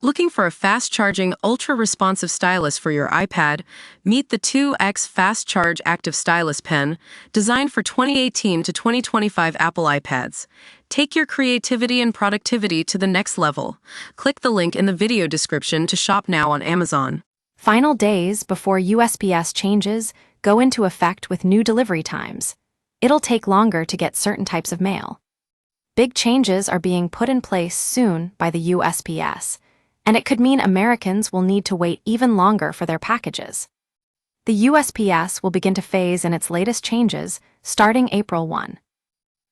Looking for a fast-charging, ultra-responsive stylus for your iPad? Meet the 2X Fast Charge Active Stylus Pen, designed for 2018 to 2025 Apple iPads. Take your creativity and productivity to the next level. Click the link in the video description to shop now on Amazon. Final days before USPS changes go into effect with new delivery times. It'll take longer to get certain types of mail. Big changes are being put in place soon by the USPS, and it could mean Americans will need to wait even longer for their packages. The USPS will begin to phase in its latest changes starting April 1.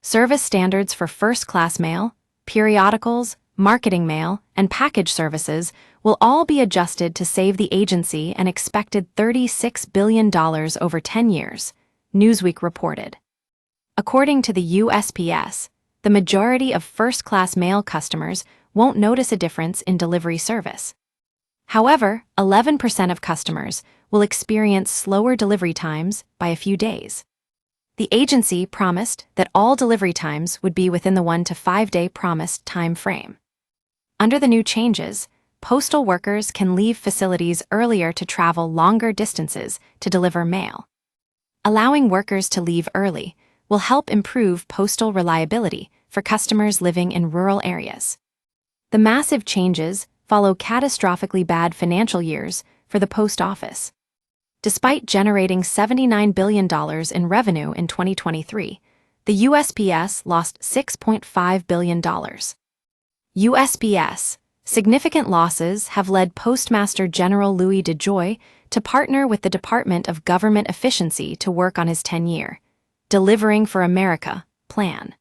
Service standards for first-class mail, periodicals, marketing mail, and package services will all be adjusted to save the agency an expected $36 billion over 10 years, Newsweek reported. According to the USPS, the majority of first-class mail customers won't notice a difference in delivery service. However, 11% of customers will experience slower delivery times by a few days. The agency promised that all delivery times would be within the 1 to 5 day promised time frame. Under the new changes, postal workers can leave facilities earlier to travel longer distances to deliver mail. Allowing workers to leave early will help improve postal reliability for customers living in rural areas. The massive changes follow catastrophically bad financial years for the post office. Despite generating $79 billion in revenue in 2023, the USPS lost $6.5 billion. USPS significant losses have led Postmaster General Louis DeJoy to partner with the Department of Government Efficiency to work on his 10-year Delivering for America plan.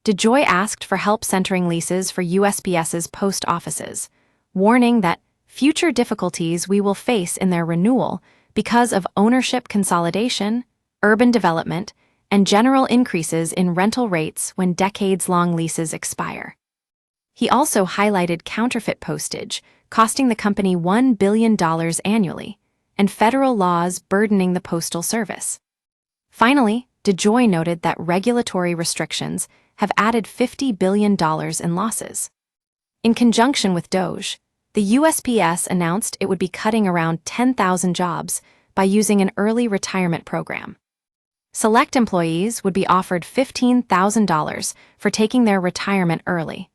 DeJoy asked for help centering leases for USPS's post offices, warning that future difficulties we will face in their renewal because of ownership consolidation, urban development, and general increases in rental rates when decades-long leases expire. He also highlighted counterfeit postage, costing the company $1 billion annually, and federal laws burdening the Postal Service. Finally, DeJoy noted that regulatory restrictions have added $50 billion in losses. In conjunction with DOJ, the USPS announced it would be cutting around 10,000 jobs by using an early retirement program. Select employees would be offered $15,000 for taking their retirement early,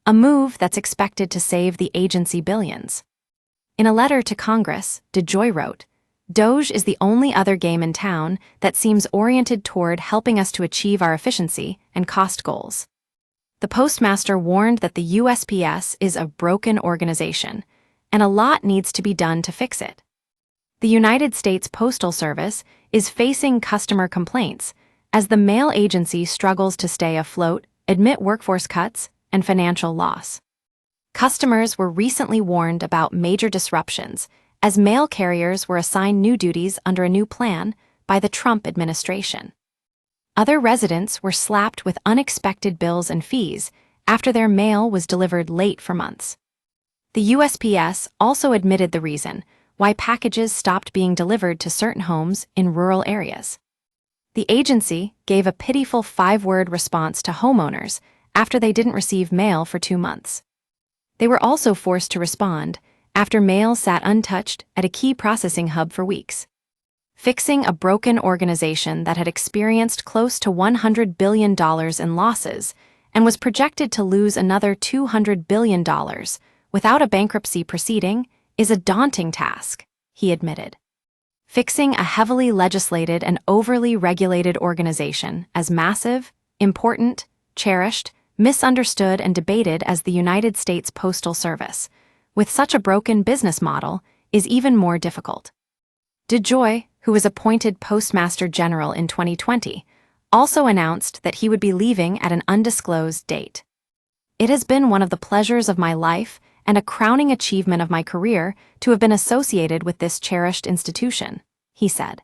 a move that's expected to save the agency billions. In a letter to Congress, DeJoy wrote, "DOJ is the only other game in town that seems oriented toward helping us to achieve our efficiency and cost goals." The postmaster warned that the USPS is a broken organization, and a lot needs to be done to fix it. The United States Postal Service is facing customer complaints as the mail agency struggles to stay afloat amid workforce cuts and financial loss. Customers were recently warned about major disruptions as mail carriers were assigned new duties under a new plan by the Trump administration. Other residents were slapped with unexpected bills and fees after their mail was delivered late for months. The USPS also admitted the reason why packages stopped being delivered to certain homes in rural areas. The agency gave a pitiful 5-word response to homeowners after they didn't receive mail for 2 months. They were also forced to respond after mail sat untouched at a key processing hub for weeks. Fixing a broken organization that had experienced close to $100 billion in losses and was projected to lose another $200 billion without a bankruptcy proceeding is a daunting task, he admitted. Fixing a heavily legislated and overly regulated organization as massive, important, cherished, misunderstood, and debated as the United States Postal Service, with such a broken business model, is even more difficult. DeJoy, who was appointed Postmaster General in 2020, also announced that he would be leaving at an undisclosed date. "It has been one of the pleasures of my life and a crowning achievement of my career to have been associated with this cherished institution," he said.